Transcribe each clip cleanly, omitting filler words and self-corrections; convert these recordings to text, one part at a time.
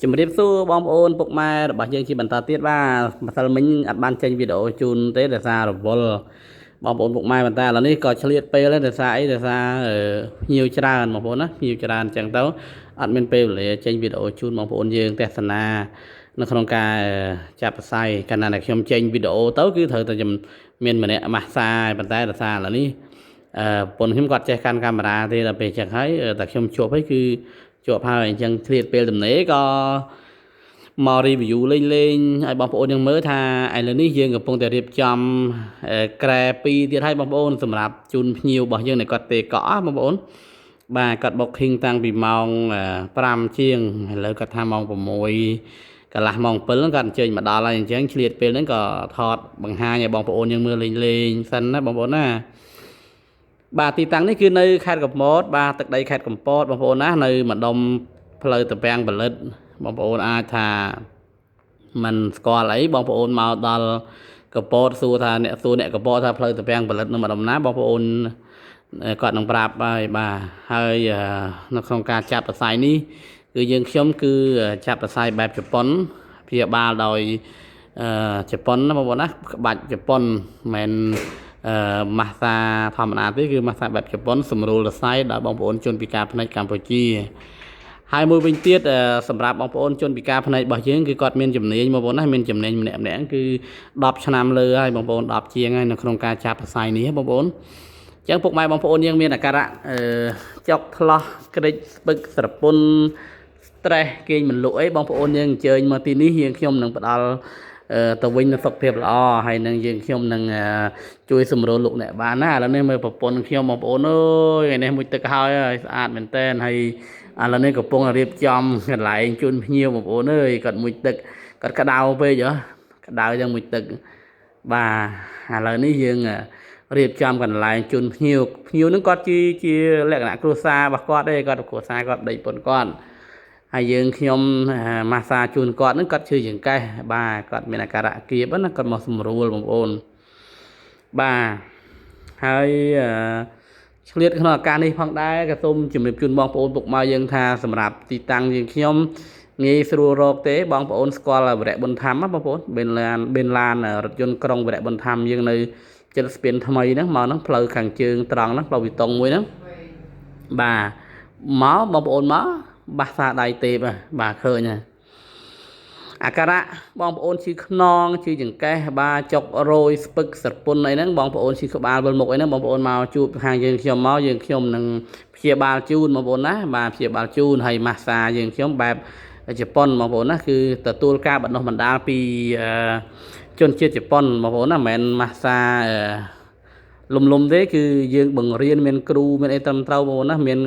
ជំរាបសួរបងប្អូនពុកម៉ែរបស់យើងជាបន្តទៀតបាទម្សិលមិញអត់បានចេញវីដេអូជូនទេដោយសាររវល់បងប្អូនពុកម៉ែប៉ុន្តែឥឡូវនេះក៏ឆ្លៀតពេលដែរដោយសារអីដោយសារភ្ញៀវច្រើនបងប្អូនណាភ្ញៀវច្រើនអញ្ចឹងទៅអត់មានពេលវេលាចេញវីដេអូជូនបងប្អូនយើងទស្សនានៅក្នុងការចាប់ផ្សាយកាលណាខ្ញុំចេញវីដេអូទៅគឺត្រូវតែមានម្នាក់ម៉ាស់សាប៉ុន្តែដោយសារឥឡូវនេះប្រពន្ធខ្ញុំគាត់ចេះកាន់កាមេរ៉ាទេដល់ពេលអញ្ចឹងហើយតែខ្ញុំជួបហើយគឺជាប់ហើយអញ្ចឹងឆ្លៀតពេលទំនេរក៏មក review លេងឲ្យបងប្អូនយើងមើលថាឥឡូវនេះយើងកំពុងតែរៀបចំក្រែ2ទៀតឲ្យបងប្អូនសម្រាប់ជូនភ្ញៀវរបស់យើងដែលគាត់ទេកក់បងប្អូនបាទគាត់ booking តាំងពីម៉ោង5ជាងឥឡូវគាត់ថាម៉ោង6កន្លះម៉ោង7ហ្នឹងគាត់អញ្ជើញមកដល់ហើយអញ្ចឹងឆ្លៀតពេលហ្នឹងក៏ថតបង្ហាញឲ្យបងប្អូនយើងមើលលេងសិនណាបងប្អូនណាបាទទីតាំងនេះគឺនៅខេត្តកំពតបាទទឹកដីខេត្តកំពតបងប្អូនណានៅម្ដុំផ្លូវតាពាំងផលិតបងប្អូនអាចថាมันស្គាល់អីបងប្អូនមកដល់កំពតសួរថាអ្នកកំពតថាផ្លូវតាពាំងផលិតនៅម្ដុំណាបងប្អូនគាត់នឹងប្រាប់ហើយបាទហើយនៅក្នុងការចាប់ប្រសាយនេះគឺយើងខ្ញុំគឺចាប់ប្រសាយបែបជប៉ុនព្យាបាលដោយជប៉ុនណាបងប្អូនណាក្បាច់ជប៉ុនមិនម៉ាស្សាធម្មតាទេគឺម៉ាស្សាបែបជប៉ុនសម្រួលសរសៃដល់បងប្អូនជនពិការផ្នែកកម្ពុជាហើយមួយវិញទៀតសម្រាប់បងប្អូនជនពិការផ្នែករបស់យើងគឺគាត់មានជំនាញបងប្អូនណាមានជំនាញម្នាក់គឺ10ឆ្នាំលើហើយបងប្អូន10ជាងហើយនៅក្នុងការចាប់ផ្សាយនេះបងប្អូនអញ្ចឹងពុកម៉ែបងប្អូនយើងមានអាការៈចុកថ្លោះក្រិចស្ពឹកស្រពន់ stress គេងមិនលក់អីបងប្អូនយើងអញ្ជើញមកទីនេះយើងខ្ញុំនឹងផ្ដល់ទៅវិញនូវសុខភាពល្អហើយនឹងយើងខ្ញុំនឹងជួយសម្រួលលោកអ្នកបានណាឥឡូវនេះមើលប្រពន្ធខ្ញុំបងប្អូនអើយថ្ងៃនេះមួយទឹកហើយស្អាតមែនតើហើយឥឡូវនេះកំពុងរៀបចំកន្លែងជូនភ្ញៀវបងប្អូនអើយគាត់មួយទឹកគាត់ក្តៅពេកក្តៅយ៉ាងមួយទឹកបាទឥឡូវនេះយើងរៀបចំកន្លែងជូនភ្ញៀវនឹងគាត់ជាលក្ខណៈគ្រួសាររបស់គាត់ទេគាត់គ្រួសារគាត់ប្តីប្រពន្ធគាត់ហើយយើងខ្ញុំម៉ាស្សាជូនគាត់នឹងគាត់ឈឺចង្កេះបាទគាត់មានអាការៈគៀបណាគាត់មកសម្រួលបងប្អូនបាទហើយឆ្លៀតក្នុងឱកាសនេះផងដែរក៏សូមជម្រាបជូនបងប្អូនពុកម៉ែយើងថាសម្រាប់ទីតាំងយើងខ្ញុំងាយស្រួលរកទេបងប្អូនស្គាល់វរៈបុណ្យធម្មណាបងប្អូនបេនឡានរថយន្តក្រុងវរៈបុណ្យធម្មយើងនៅចិត្តស្ពានថ្មីហ្នឹងមកហ្នឹងផ្លូវខាងជើងត្រង់ហ្នឹងផ្លូវវិតុងមួយហ្នឹងបាទមកបងប្អូនមកបាសសាដៃទេពបាទឃើញហើយអាការៈបងប្អូនឈឺខ្នងឈឺចង្កេះបាទចុករយស្ពឹកស្រពន់អីហ្នឹងបងប្អូនឈឺក្បាលវិលមុខអីហ្នឹងបងប្អូនមកជួបខាងយើងខ្ញុំមកយើងខ្ញុំនឹងព្យាបាលជូនបងប្អូនណាបាទព្យាបាលជូនហើយម៉ាស្សាយើងខ្ញុំបែបជប៉ុនបងប្អូនណាគឺទទួលការបណ្ដុះបណ្ដាលពីជនជាតិជប៉ុនបងប្អូនណាមិនមែនម៉ាស្សាលំទេគឺយើងបង្រៀនមានគ្រូមានអីត្រឹមត្រូវបងប្អូនណាមាន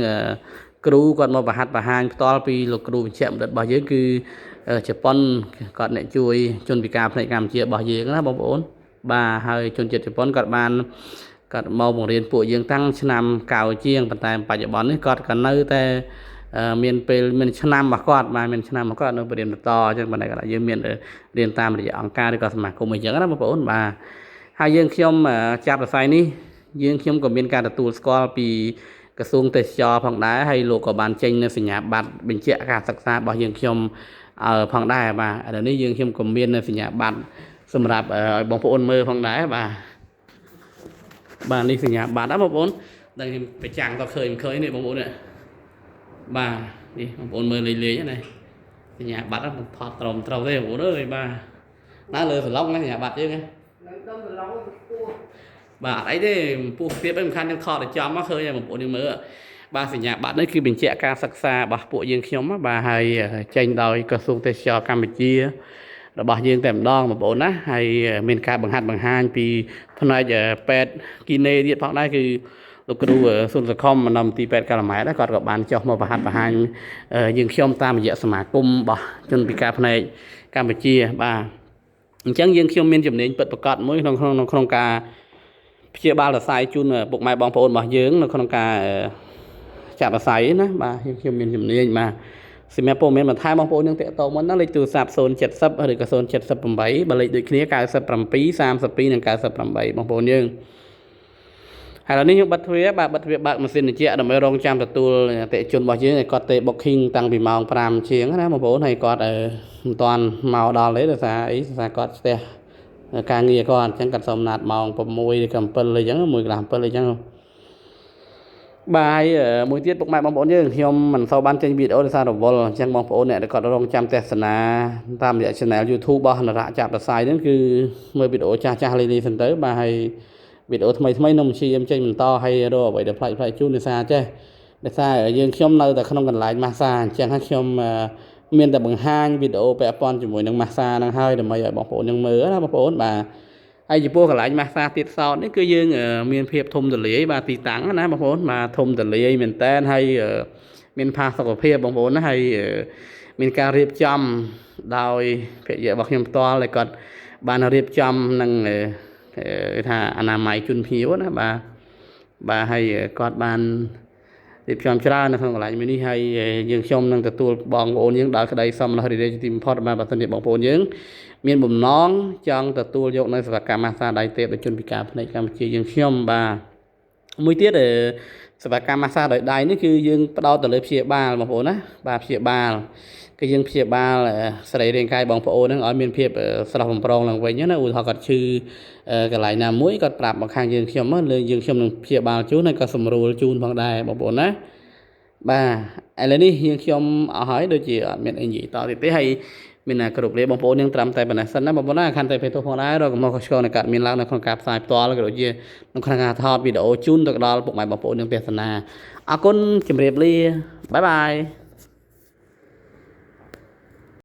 គ្រូគាត់មកបង្ហាត់បង្ហាញផ្ទាល់ពីលោកគ្រូវិជ្ជបណ្ឌិតរបស់យើងគឺជប៉ុនគាត់អ្នកជួយជនពិការផ្នែកកម្ពុជារបស់យើងណាបងប្អូនបាទហើយជនជាតិជប៉ុនគាត់មកបង្រៀនពួកយើងតាំងឆ្នាំ90ជាងប៉ុន្តែបច្ចុប្បន្ននេះគាត់ក៏នៅតែមានពេលមានឆ្នាំរបស់គាត់បាទមានឆ្នាំរបស់គាត់នៅបរិញ្ញាបត្រអញ្ចឹងប៉ុន្តែគាត់យើងមានរៀនតាមរយៈអង្គការឬក៏សមាគមអីចឹងណាបងប្អូនបាទហើយយើងខ្ញុំចាប់វិស័យនេះយើងខ្ញុំក៏មានការទទួលស្គាល់ពីក្រសួងទេសចរផងដែរហើយលោកក៏បានចេញនៅសញ្ញាបត្របញ្ជាក់ការសិក្សារបស់យើងខ្ញុំផងដែរបាទឥឡូវនេះយើងខ្ញុំក៏មាននៅសញ្ញាបត្រសម្រាប់ឲ្យបងប្អូនមើលផងដែរបាទនេះសញ្ញាបត្រណាបងប្អូនតែខ្ញុំប្រចាំងតឃើញនេះបងប្អូននេះបាទនេះបងប្អូនមើលលេងណាសញ្ញាបត្រហ្នឹងថតត្រូវទេបងប្អូនអើយបាទណាលើសឡុងណាសញ្ញាបត្រយើងហ្នឹងដល់សឡុងពោះបាទអីទេពោះទៀតឯងសំខាន់យើងថតឲ្យចំមកឃើញបងប្អូនយើងមើលបាទសញ្ញាបត្រនេះគឺបញ្ជាក់ការសិក្សារបស់ពួកយើងខ្ញុំបាទហើយចេញដោយក្រសួងទេសចរកម្ពុជារបស់យើងតែម្ដងបងប្អូនណាហើយមានការបង្ហាត់បង្ហាញពីផ្នែកពេទ្យគីណេទៀតផងដែរគឺលោកគ្រូសុនសខុមមន្ទីរពេទ្យកាឡាម៉ែតគាត់ក៏បានចុះមកបង្ហាត់បង្ហាញយើងខ្ញុំតាមរយៈសមាគមរបស់ជនពិការផ្នែកកម្ពុជាបាទអញ្ចឹងយើងខ្ញុំមានចំណេញពិតប្រាកដមួយក្នុងការព្យាបាលសរសៃជូនពុកម៉ែបងប្អូនរបស់យើងនៅក្នុងការចាប់សរសៃណាបាទខ្ញុំមានជំនាញបាទសម្រាប់ព័ត៌មានបន្ថែមបងប្អូនយើងតាក់ទងមកណាលេខទូរស័ព្ទ070ឬក៏078បើលេខដូចគ្នា97 32និង98បងប្អូនយើង ហើយឥឡូវនេះខ្ញុំបិទទ្វារបើកម៉ាស៊ីនត្រជាក់ដើម្បីរងចាំទទួលអតិថិជនរបស់យើងឲ្យគាត់ទេ booking តាំងពីម៉ោង 5 ជាងណាបងប្អូនហើយគាត់មិនទាន់មកដល់ទេដោយសារអីដោយសារគាត់ស្ទះការងារគាត់អញ្ចឹងគាត់សុំណាត់ម៉ោង 6 ឬក៏7អីចឹង1កន្លះ7អីចឹងបាយមួយទៀតពុកម៉ែបងប្អូនយើងខ្ញុំមិនសូវបានចេញវីដេអូដោយសាររវល់អញ្ចឹងបងប្អូនអ្នកដែលគាត់រងចាំទស្សនាតាមរយៈ channel YouTube របស់នរៈចាប់ប្រសាយហ្នឹងគឺមើលវីដេអូចាស់ៗលេងសិនទៅបាទហើយវីដេអូថ្មីនោះមិនជាចេញបន្តហើយរកអ្វីដែលផ្លាច់ជូនដោយសារចេះដោយសារយើងខ្ញុំនៅតែក្នុងកន្លែងម៉ាស្សាអញ្ចឹងហើយខ្ញុំមានតែបង្ហាញវីដេអូពាក់ព័ន្ធជាមួយនឹងម៉ាស្សាហ្នឹងហើយដើម្បីឲ្យបងប្អូនយើងមើលណាបងប្អូនបាទហើយចំពោះកន្លែងម៉ាស្សាទៀតសោតនេះគឺយើងមានភាពធំទូលាយបាទទីតាំងណាបងប្អូនបាទធំទូលាយមែនតើហើយមានផាសុកភាពបងប្អូនណាហើយមានការរៀបចំដោយភរិយារបស់ខ្ញុំផ្ទាល់ដែលគាត់បានរៀបចំនឹងគេថាអនាម័យជូនភ្ញៀវណាបាទហើយគាត់បានរៀបចំច្រើននៅក្នុងកន្លែងមួយនេះហើយយើងខ្ញុំនឹងទទួលបងប្អូនយើងដោយក្តីសមរម្យរីករាយជាទីបំផុតបាទបើសិនជាបងប្អូនយើងមានបំណងចង់ទទួលយកនៅសេវាកម្មម៉ាស្សាដៃទេពដោយជនពិការផ្នែកកម្ពុជាយើងខ្ញុំបាទមួយទៀតសេវាកម្មម៉ាស្សាដោយដៃនេះគឺយើងផ្ដោតទៅលើព្យាបាលបងប្អូនណាបាទព្យាបាលគឺយើងព្យាបាលសរីរាង្គកាយបងប្អូនហ្នឹងឲ្យមានភាពស្រស់បំព្រងឡើងវិញណាឧទាហរណ៍គាត់ឈឺកន្លែងណាមួយគាត់ប្រាប់មកខាងយើងខ្ញុំលើយើងខ្ញុំនឹងព្យាបាលជូនហើយក៏សម្រួលជូនផងដែរបងប្អូនណាបាទឥឡូវនេះយើងខ្ញុំអស់ហើយដូចជាអត់មានអីនិយាយតទៀតទេហើយមានគ្រប់លាបងប្អូនយើងត្រឹមតែប៉ុណ្ណេះសិនណាបងប្អូនណាខាន់តែពេលទៅផងដែររកកំណត់ខុសឆ្គងនៃកាត់មានឡើងនៅក្នុងការផ្សាយផ្ទាល់ក៏ដូចជាក្នុងការថតវីដេអូជូនទៅដល់ពុកម៉ែបងប្អូនយើងទស្សនាអរគុណជម្រាបលាបាយបាយ